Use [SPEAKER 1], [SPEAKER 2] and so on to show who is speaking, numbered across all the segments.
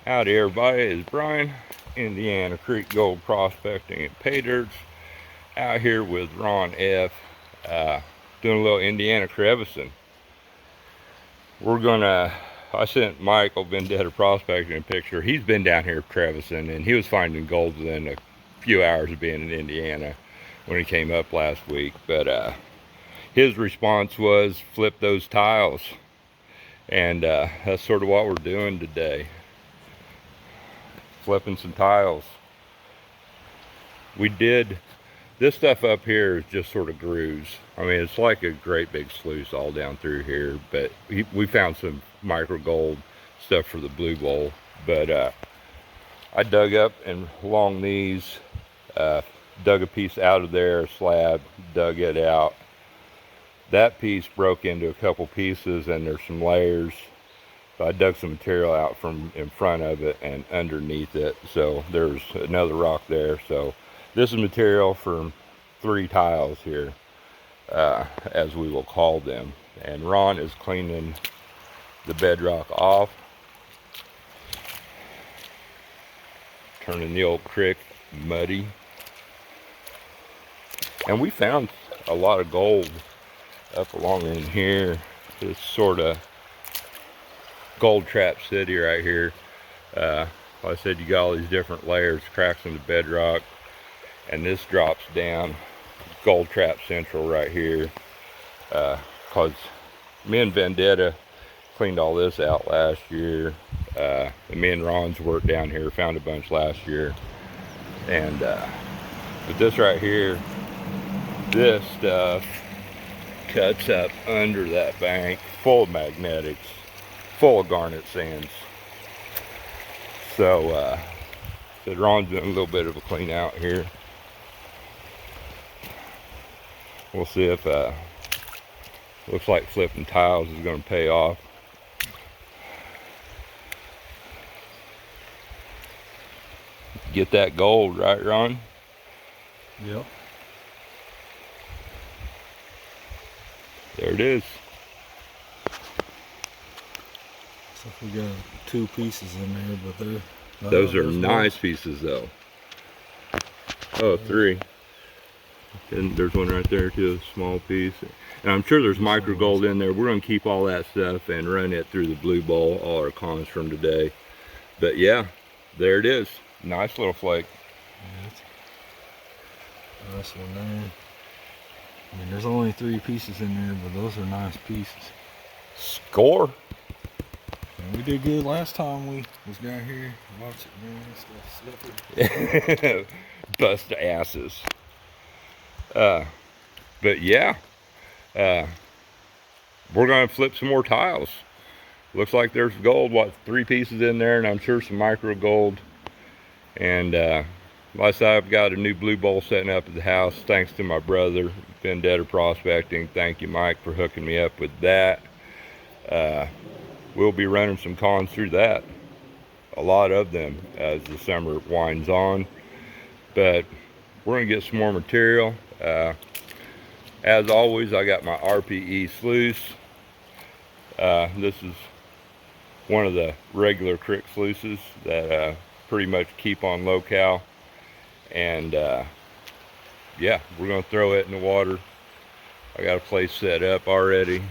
[SPEAKER 1] Howdy everybody, it's Brian, Indiana Creek Gold Prospecting and Pay Dirts, out here with Ron F, doing a little Indiana crevicing. I sent Michael Vendetta Prospecting a picture. He's been down here crevicing and he was finding gold within a few hours of being in Indiana when he came up last week. But his response was flip those tiles, and that's sort of what we're doing today. Flipping some tiles. We did this stuff up here is just sort of grooves. I mean, it's like a great big sluice all down through here, but we found some micro gold stuff for the blue bowl. But I dug up and along these, dug a piece out of there, a slab, dug it out. That piece broke into a couple pieces and there's some layers. I dug some material out from in front of it and underneath it, so there's another rock there. So this is material from 3 tiles here, as we will call them. And Ron is cleaning the bedrock off, turning the old creek muddy. And we found a lot of gold up along in here. This sort of gold trap city right here. Like I said, you got all these different layers, cracks in the bedrock, and this drops down. Gold trap central right here. Cause me and Vendetta cleaned all this out last year. And me and Ron's worked down here, found a bunch last year. And but this right here, this stuff cuts up under that bank, full of magnetics, full of garnet sands. So Ron's doing a little bit of a clean out here. We'll see if looks like flipping tiles is going to pay off. Get that gold, right, Ron?
[SPEAKER 2] Yep.
[SPEAKER 1] There it is.
[SPEAKER 2] So we got 2 pieces in there, but they're
[SPEAKER 1] those are nice pieces though. Oh, 3. And there's one right there too, a small piece. And I'm sure there's micro gold in there. We're gonna keep all that stuff and run it through the blue bowl, all our cons from today. But yeah, there it is. Nice little flake.
[SPEAKER 2] Yeah, nice one there. I mean, there's only 3 pieces in there, but those are nice pieces.
[SPEAKER 1] Score.
[SPEAKER 2] And we did good last time we was down here. Watch it, man. Stuff slippery.
[SPEAKER 1] Bust asses. But yeah, we're gonna flip some more tiles. Looks like there's gold, 3 pieces in there, and I'm sure some micro gold. And like I said, I've got a new blue bowl setting up at the house, thanks to my brother, Vendetta Prospecting. Thank you, Mike, for hooking me up with that. We'll be running some cons through that, a lot of them, as the summer winds on. But we're gonna get some more material. As always, I got my RPE sluice. This is one of the regular creek sluices that pretty much keep on low-cal. And yeah, we're gonna throw it in the water. I got a place set up already.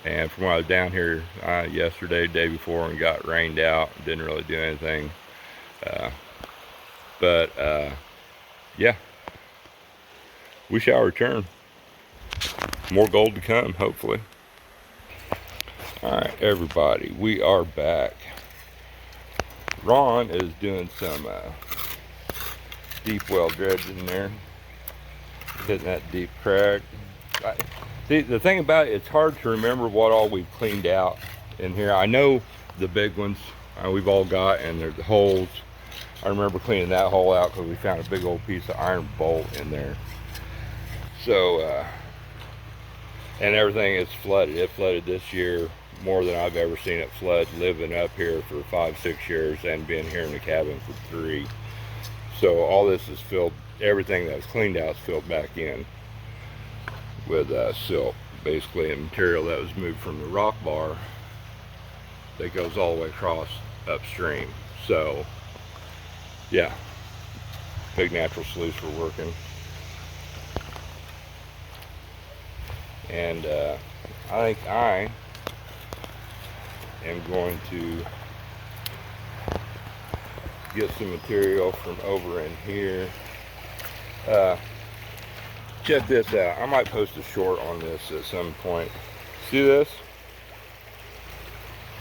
[SPEAKER 1] And from when I was down here yesterday, day before, and got rained out, didn't really do anything. But yeah, we shall return. More gold to come, hopefully. All right, everybody, we are back. Ron is doing some deep well dredging there, hitting that deep crack. See, the thing about it, it's hard to remember what all we've cleaned out in here. I know the big ones we've all got, and there's the holes. I remember cleaning that hole out because we found a big old piece of iron bolt in there. So, and everything is flooded. It flooded this year more than I've ever seen it flood, living up here for 5-6 years and being here in the cabin for 3. So all this is filled, everything that was cleaned out is filled back in with silt, basically, and material that was moved from the rock bar that goes all the way across upstream. So yeah, big natural sluice we're working. And I think I am going to get some material from over in here. Check this out. I might post a short on this at some point. See this?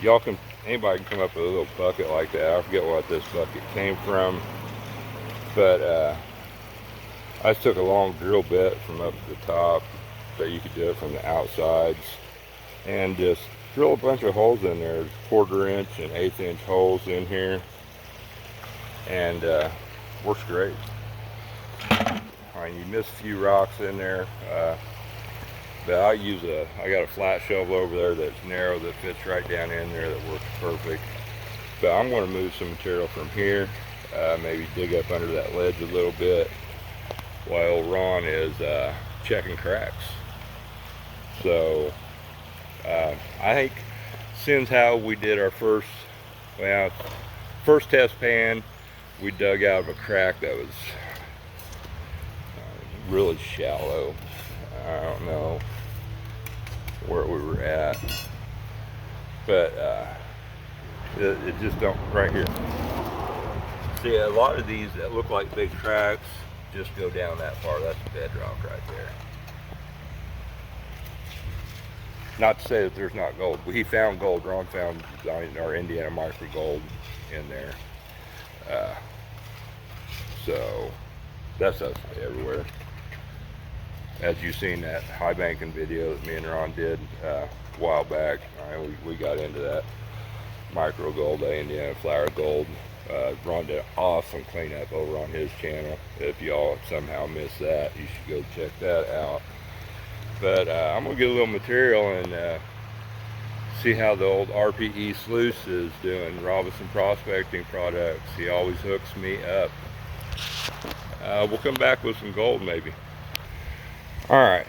[SPEAKER 1] Y'all can, anybody can come up with a little bucket like that. I forget what this bucket came from, but I just took a long drill bit from up at the top, so you could do it from the outsides, and just drill a bunch of holes in there, 1/4 inch and 1/8 inch holes in here, and works great. I mean, you miss a few rocks in there, but I got a flat shovel over there that's narrow that fits right down in there, that works perfect. But I'm going to move some material from here, maybe dig up under that ledge a little bit, while Ron is checking cracks. So I think since how we did our first test pan, we dug out of a crack that was really shallow. I don't know where we were at, but it just don't, right here. See, a lot of these that look like big cracks just go down that far. That's bedrock right there. Not to say that there's not gold. We found gold. Ron found our Indiana micro gold in there. So that's us everywhere. As you've seen that high banking video that me and Ron did a while back, we got into that micro gold, Indiana flower gold. Ron did an awesome cleanup over on his channel. If y'all somehow missed that, you should go check that out. But I'm gonna get a little material and see how the old RPE sluice is doing. Robinson Prospecting Products. He always hooks me up. We'll come back with some gold maybe. All right,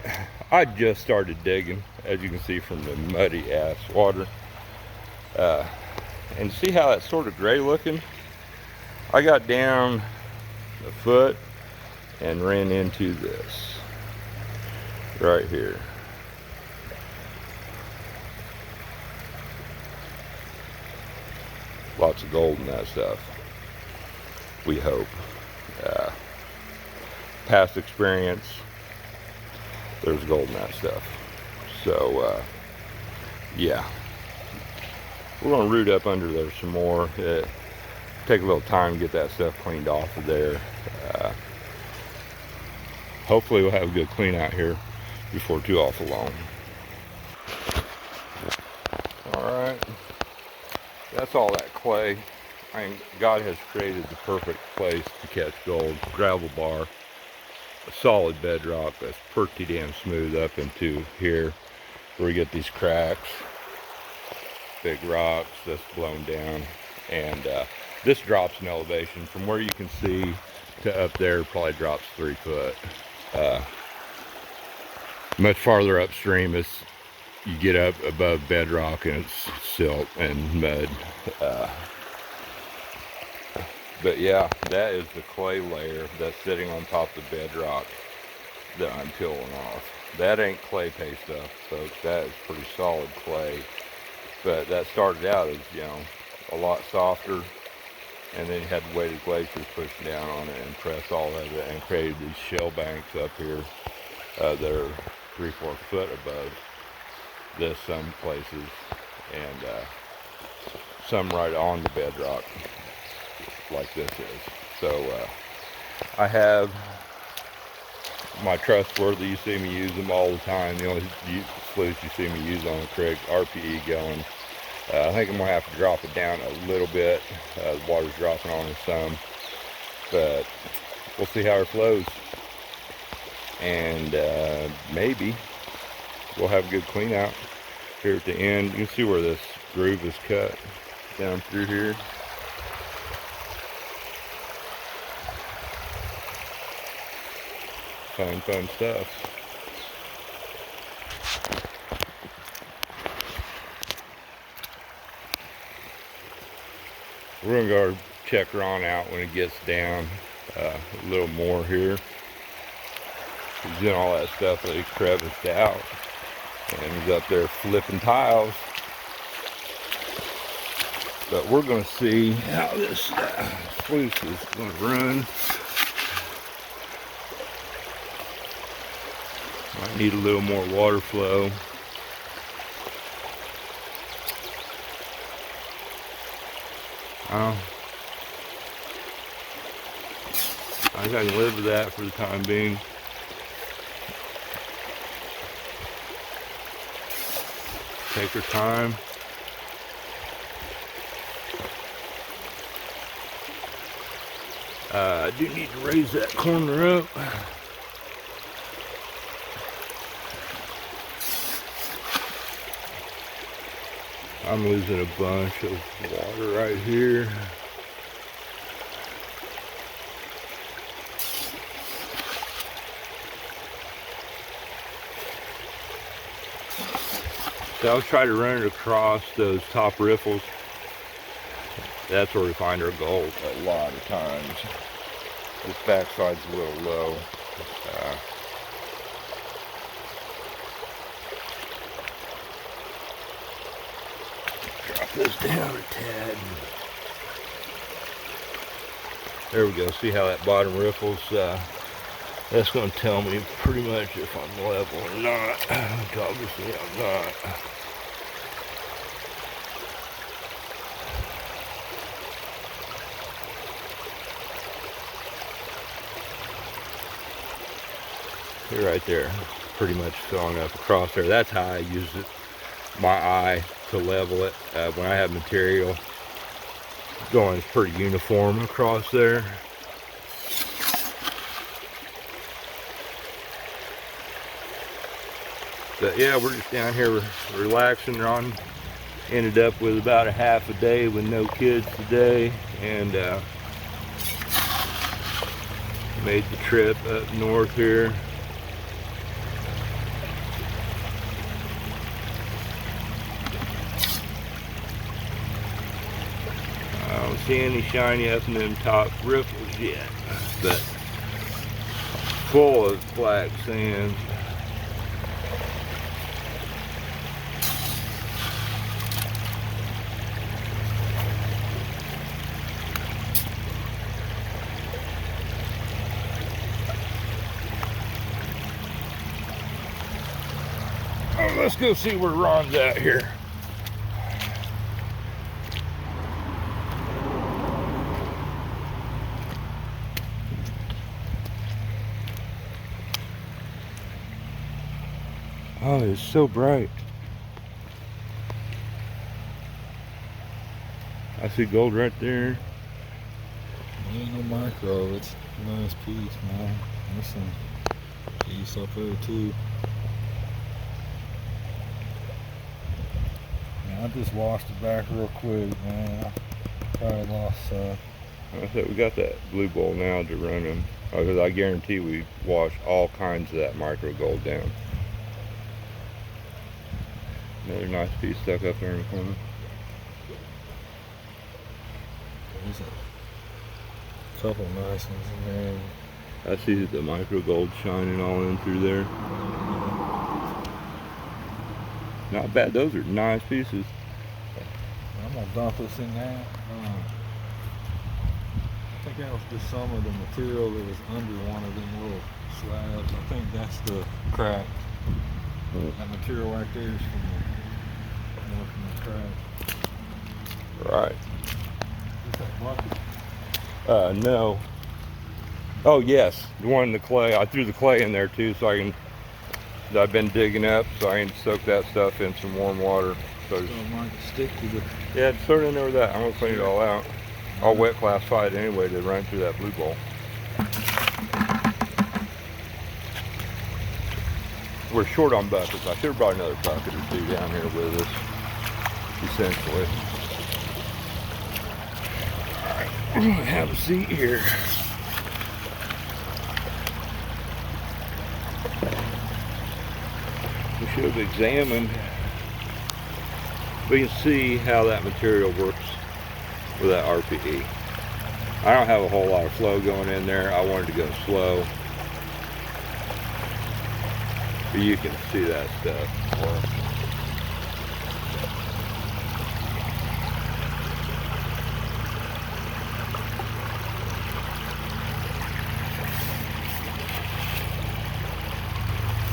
[SPEAKER 1] I just started digging, as you can see from the muddy ass water. And see how that's sort of gray looking? I got down a foot and ran into this right here. Lots of gold in that stuff, we hope. Past experience, there's gold in that stuff. So yeah, we're gonna root up under there some more. Take a little time to get that stuff cleaned off of there. Hopefully we'll have a good clean out here before too awful long. All right, that's all that clay. I mean, God has created the perfect place to catch gold. Gravel bar, a solid bedrock that's pretty damn smooth up into here where we get these cracks, big rocks that's blown down, and this drops in elevation from where you can see to up there. Probably drops 3 foot. Much farther upstream is you get up above bedrock and it's silt and mud. But yeah, that is the clay layer that's sitting on top of the bedrock that I'm peeling off. That ain't clay paste stuff, folks. That is pretty solid clay. But that started out as, you know, a lot softer, and then you had weighted glaciers pushing down on it and press all of it and created these shell banks up here that are 3-4 foot above this some places, and some right on the bedrock like this is. So I have my trustworthy, you see me use them all the time. The only sluice you see me use on the creek, RPE going. I think I'm gonna have to drop it down a little bit. The water's dropping on it some, but we'll see how it flows, and maybe we'll have a good clean out here at the end. You can see where this groove is cut down through here. Fun stuff. We're gonna go check Ron out when it gets down a little more here. He's doing all that stuff that he creviced out, and he's up there flipping tiles. But we're gonna see how this sluice is gonna run. Might need a little more water flow. I think I can live with that for the time being. Take your time. I do need to raise that corner up. I'm losing a bunch of water right here. So I'll try to run it across those top riffles. That's where we find our gold a lot of times. This backside's a little low. Drop this down a tad. There we go. See how that bottom riffles? That's going to tell me pretty much if I'm level or not. Obviously I'm not. See right there, pretty much filling up across there. That's how I use it, my eye to level it. When I have material going pretty uniform across there. But yeah, we're just down here relaxing. Ron ended up with about a half a day with no kids today, and made the trip up north here. I don't see any shiny up in them top riffles yet, but full of black sand. Oh, let's go see where Ron's at here. Oh, it's so bright. I see gold right there.
[SPEAKER 2] Ain't no micro, it's a nice piece, man. There's some piece up there too. Man, I just washed it back real quick, man. I probably lost
[SPEAKER 1] I said we got that blue bowl now to run them. Because I guarantee we wash all kinds of that micro gold down. Another nice piece stuck up there in the corner.
[SPEAKER 2] there's a couple nice ones in there.
[SPEAKER 1] I see the micro gold shining all in through there. Not bad, those are nice pieces.
[SPEAKER 2] I'm gonna dump this in there. I think that was just some of the material that was under one of them little slabs. I think that's the crack. That material right there is from the crack.
[SPEAKER 1] Right.
[SPEAKER 2] Is that bucket?
[SPEAKER 1] No. Oh yes, the one in the clay. I threw the clay in there too, so that I've been digging up, so I can soak that stuff in some warm water. So
[SPEAKER 2] it might stick to the.
[SPEAKER 1] yeah, just throw it in there with that. I'm gonna clean it all out. I'll wet classify it anyway to run through that blue bowl. We're short on buckets. I should have brought another bucket or two down here with us, essentially. All right, we're gonna have a seat here. We should have examined. We can see how that material works with that RPE. I don't have a whole lot of flow going in there. I wanted to go slow. But you can see that stuff work.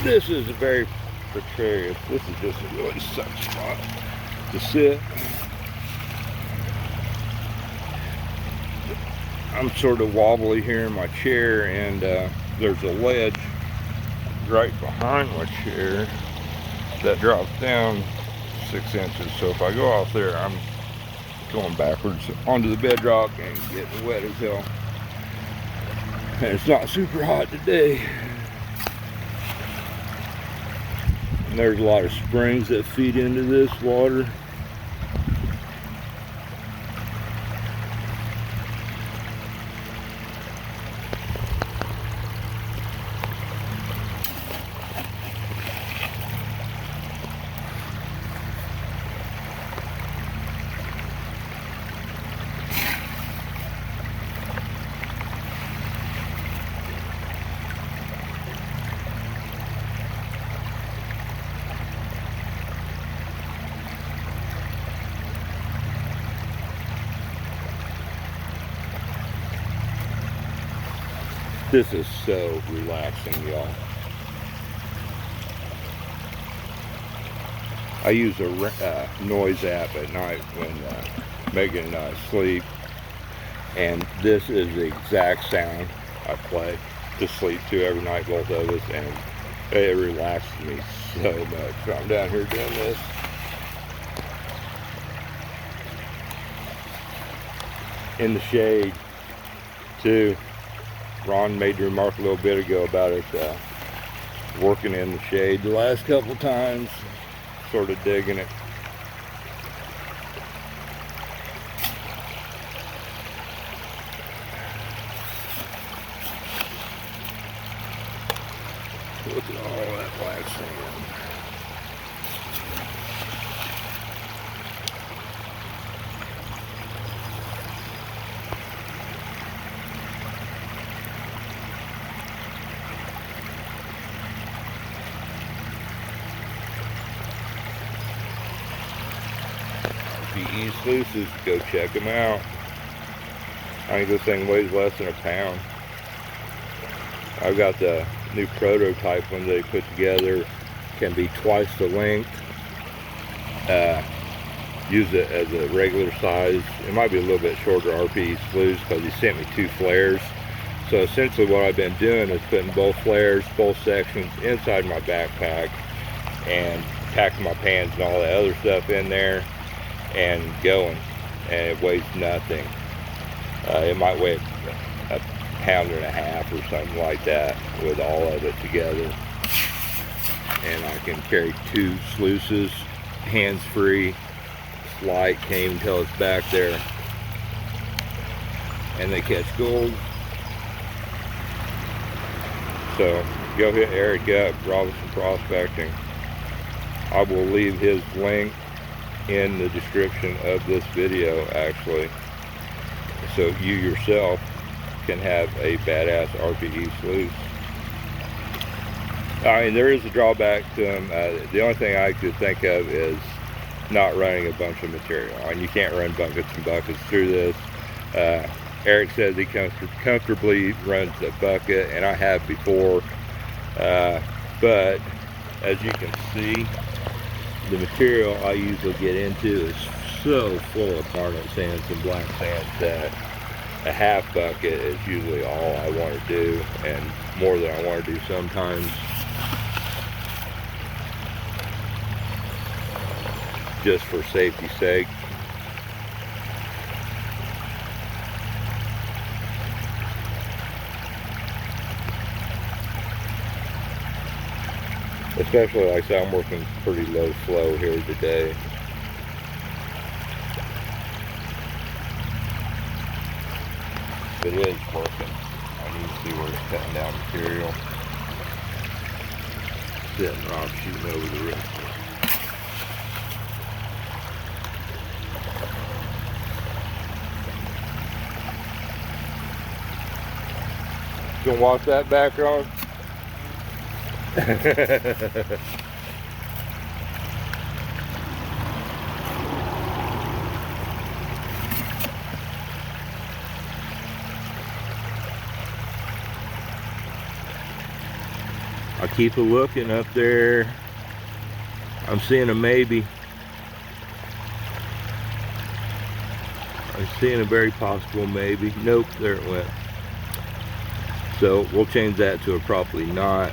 [SPEAKER 1] This is a very precarious. This is just a really suck spot to sit. I'm sort of wobbly here in my chair, and there's a ledge right behind my chair that drops down 6 inches. So if I go off there, I'm going backwards onto the bedrock and getting wet as hell. And it's not super hot today. And there's a lot of springs that feed into this water. This is so relaxing, y'all. I use a noise app at night when Megan and I sleep, and this is the exact sound I play to sleep to every night, both of us, and it relaxes me so much. So I'm down here doing this. In the shade, too. Ron made the remark a little bit ago about it working in the shade the last couple times, sort of digging it. Look at all that black sand. SLUISES, go check them out. I think this thing weighs less than a pound. I've got the new prototype one they put together, can be twice the length. Use it as a regular size. It might be a little bit shorter RPE SLUISE because he sent me 2 flares. So essentially what I've been doing is putting both flares, both sections inside my backpack and packing my pans and all that other stuff in there and going, and it weighs nothing. It might weigh a pound and a half or something like that with all of it together. And I can carry 2 SLUISES hands-free. This light can't even tell it's back there, and they catch gold. So go hit Eric up, Robinson Prospecting. I will leave his link in the description of this video, actually, so you yourself can have a badass RPE SLUISE. I mean, there is a drawback to them. The only thing I could think of is not running a bunch of material. I mean, you can't run buckets and buckets through this. Eric says he comfortably runs a bucket, and I have before, but as you can see, the material I usually get into is so full of garnet sands and black sands that a half bucket is usually all I want to do, and more than I want to do sometimes. Just for safety's sake. Especially, like I said, I'm working pretty low flow here today. It is working. I need to see where it's cutting down material. Sitting off, shooting over the rest of it. gonna wash that back, Ron? I'll keep a looking up there. I'm seeing a maybe. I'm seeing a very possible maybe. Nope, there it went. So we'll change that to a probably not.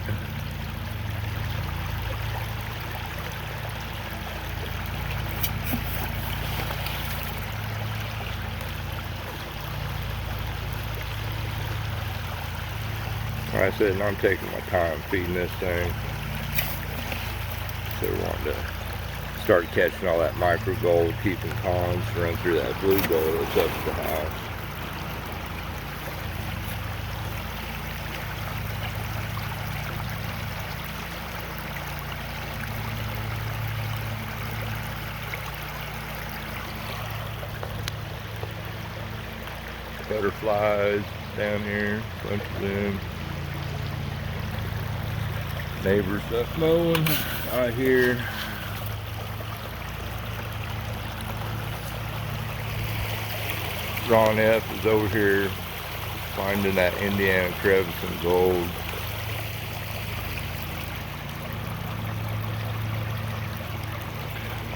[SPEAKER 1] Like I said, and I'm taking my time feeding this thing. So we want to start catching all that micro gold, keeping cons, run through that blue gold that's up at the house. Butterflies down here, bunch of them. Neighbors up mowing out here. Ron F is over here finding that Indiana Crevicing gold.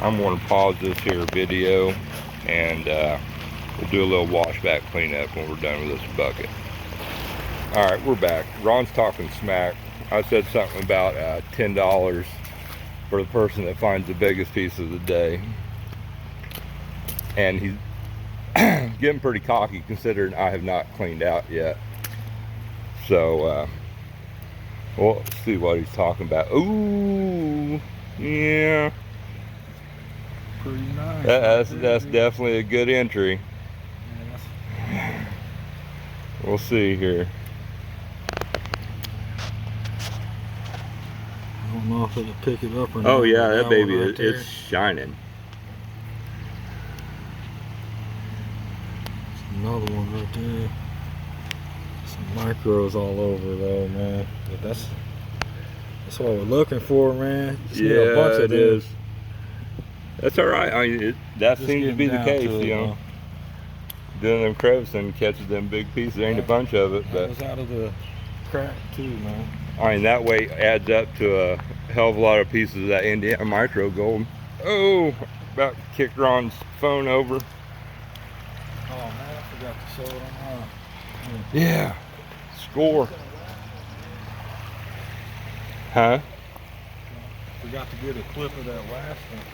[SPEAKER 1] I'm going to pause this here video and we'll do a little washback cleanup when we're done with this bucket. Alright, we're back. Ron's talking smack. I said something about $10 for the person that finds the biggest piece of the day. And he's getting pretty cocky considering I have not cleaned out yet. So, well, let's see what he's talking about. Ooh, yeah.
[SPEAKER 2] Pretty nice.
[SPEAKER 1] That's definitely a good entry.
[SPEAKER 2] Yeah,
[SPEAKER 1] We'll see here.
[SPEAKER 2] I don't know if it'll pick it up or not.
[SPEAKER 1] Oh yeah, that baby,
[SPEAKER 2] one right there.
[SPEAKER 1] it's shining.
[SPEAKER 2] Another one right there. Some micros all over though, man. But that's what we're looking for, man. Just need a bunch
[SPEAKER 1] Yeah,
[SPEAKER 2] of
[SPEAKER 1] it
[SPEAKER 2] them.
[SPEAKER 1] is. That's all right. I mean, that
[SPEAKER 2] Just
[SPEAKER 1] seems to be
[SPEAKER 2] getting
[SPEAKER 1] the
[SPEAKER 2] down
[SPEAKER 1] case,
[SPEAKER 2] to it,
[SPEAKER 1] you know.
[SPEAKER 2] though.
[SPEAKER 1] Doing them crevicing catches them big pieces. There ain't a bunch of it,
[SPEAKER 2] That
[SPEAKER 1] but
[SPEAKER 2] was out of the crack too, man.
[SPEAKER 1] I mean that way adds up to a hell of a lot of pieces of that Indiana micro gold. Oh, about to kick Ron's phone over.
[SPEAKER 2] Oh man, I forgot to show it on mine.
[SPEAKER 1] Yeah, score. Huh?
[SPEAKER 2] Forgot to get a clip of that last one.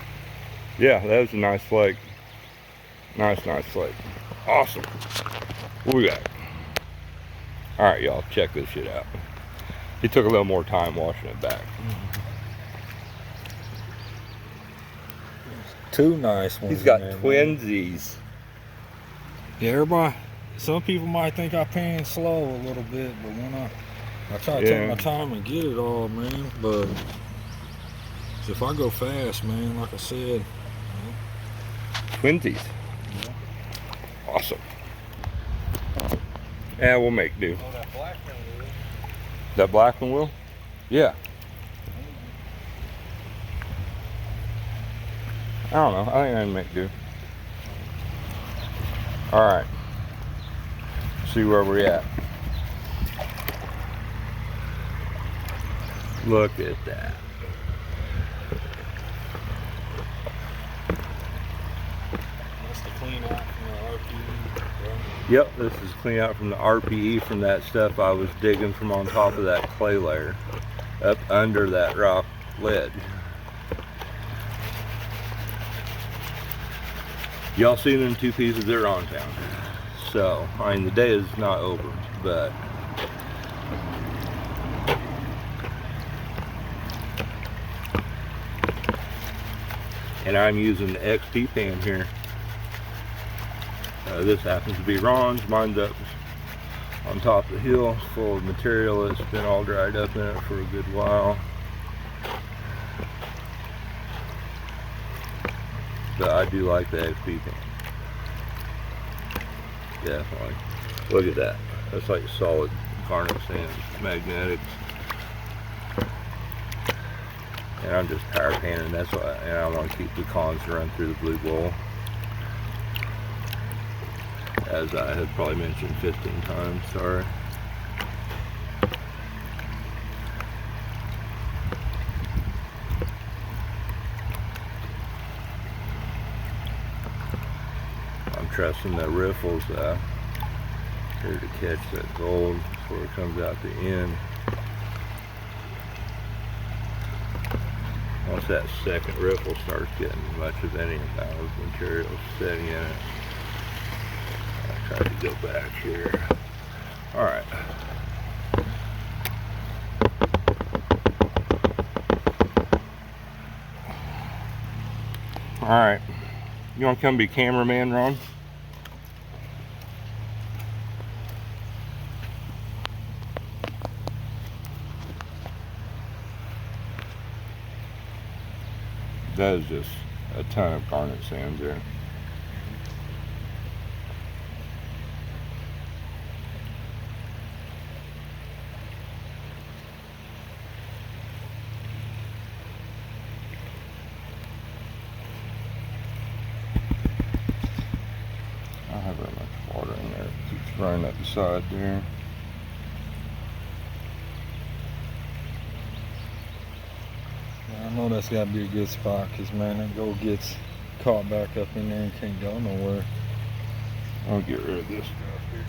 [SPEAKER 1] Yeah, that was a nice flake. Nice flake. Awesome. We'll be back. Alright, y'all, check this shit out. He took a little more time washing it back.
[SPEAKER 2] Two nice ones.
[SPEAKER 1] He's got
[SPEAKER 2] in there, man.
[SPEAKER 1] twinsies.
[SPEAKER 2] Yeah, everybody. Some people might think I pan slow a little bit, but when I try to take my time and get it all, man. But if I go fast, man, like I said.
[SPEAKER 1] Twinsies.
[SPEAKER 2] Yeah.
[SPEAKER 1] Awesome. Yeah, we'll make do.
[SPEAKER 2] Oh, that black one will.
[SPEAKER 1] That black one will? Yeah. I don't know. I think I can make do. Alright. See where we're at. Look at that.
[SPEAKER 2] That's the clean out from the RPE, right?
[SPEAKER 1] Yep, this is clean out from the RPE from that stuff I was digging from on top of that clay layer. Up under that rock ledge. Y'all seen them two pieces they're on town. So, I mean the day is not over, but and I'm using the XP pan here. This happens to be Ron's. Mine's up on top of the hill, full of material that's been all dried up in it for a good while. But I do like the XP pan. Definitely. Look at that. That's like solid garnet sands, magnetics. And I'm just power painting. That's why, and I want to keep the cons run through the blue bowl, as I had probably mentioned 15 times. Sorry. I'm trusting the riffles here to catch that gold before it comes out the end. Once that second riffle starts getting much of any amount of material sitting in it, I'll try to go back here. Alright. Alright. You want to come be cameraman, Ron? That is just a ton of garnet sands there. I don't have very much water in there. It keeps running up the side there.
[SPEAKER 2] I know that's got to be a good spot, because man, that gold gets caught back up in there and can't go nowhere.
[SPEAKER 1] I'll get rid of this stuff here.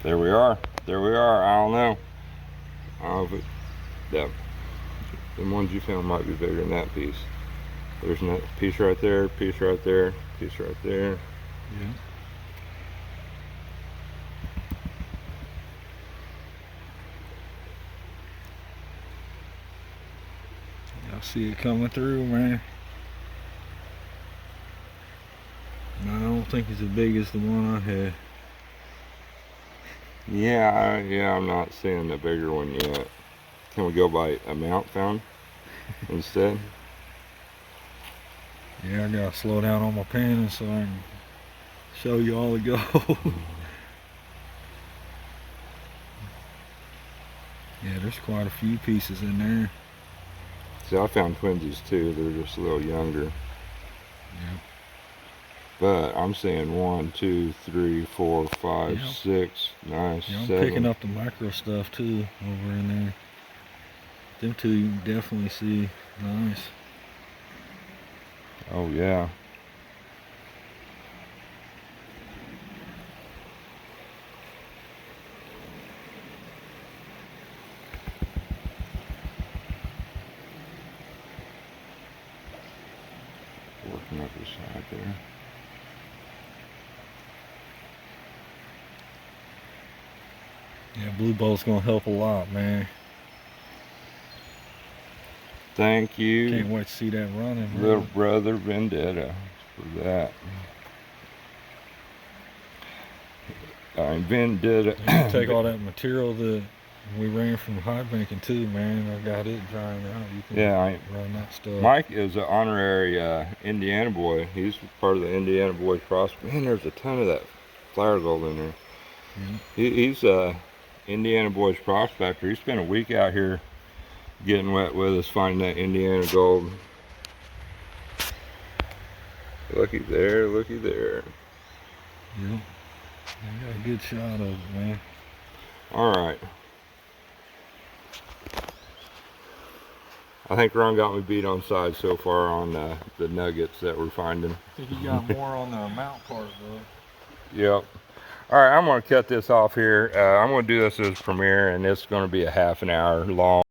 [SPEAKER 1] There we are. There we are. I don't know. I don't know if it, yeah, the ones you found might be bigger than that piece. There's a piece right there, piece right there, piece right there.
[SPEAKER 2] Yeah. Y'all see it coming through, man. I don't think it's as big as the one I had.
[SPEAKER 1] Yeah, I'm not seeing the bigger one yet. Can we go by amount found instead?
[SPEAKER 2] Yeah, I gotta slow down on my panning so I can show you all the gold. Yeah, there's quite a few pieces in there.
[SPEAKER 1] See, I found twinsies too. They're just a little younger.
[SPEAKER 2] Yep.
[SPEAKER 1] But I'm seeing 1, 2, 3, 4, 5,
[SPEAKER 2] Yeah.
[SPEAKER 1] 6, nice,
[SPEAKER 2] Yeah, I'm
[SPEAKER 1] 7.
[SPEAKER 2] picking up the micro stuff too over in there. Them two you can definitely see. Nice.
[SPEAKER 1] Oh yeah. Working up the side there.
[SPEAKER 2] Yeah, blue bolt's gonna help a lot, man.
[SPEAKER 1] Thank you,
[SPEAKER 2] Can't wait to see that running, man.
[SPEAKER 1] little brother Vendetta, for that. Vendetta.
[SPEAKER 2] You can take all that material that we ran from high banking too, man. I got it drying out. You can run that stuff.
[SPEAKER 1] Mike is an honorary Indiana boy. He's part of the Indiana Boys prospect. Man, there's a ton of that flower gold in there.
[SPEAKER 2] Yeah.
[SPEAKER 1] He's a Indiana Boys prospector. He spent a week out here getting wet with us, finding that Indiana gold. Looky there, looky there.
[SPEAKER 2] Yeah. I got a good shot of it, man.
[SPEAKER 1] All right. I think Ron got me beat on side so far on the nuggets that we're finding.
[SPEAKER 2] I think you got more on the amount part, though.
[SPEAKER 1] Yep. All right, I'm going to cut this off here. I'm going to do this as premiere, and it's going to be a half an hour long.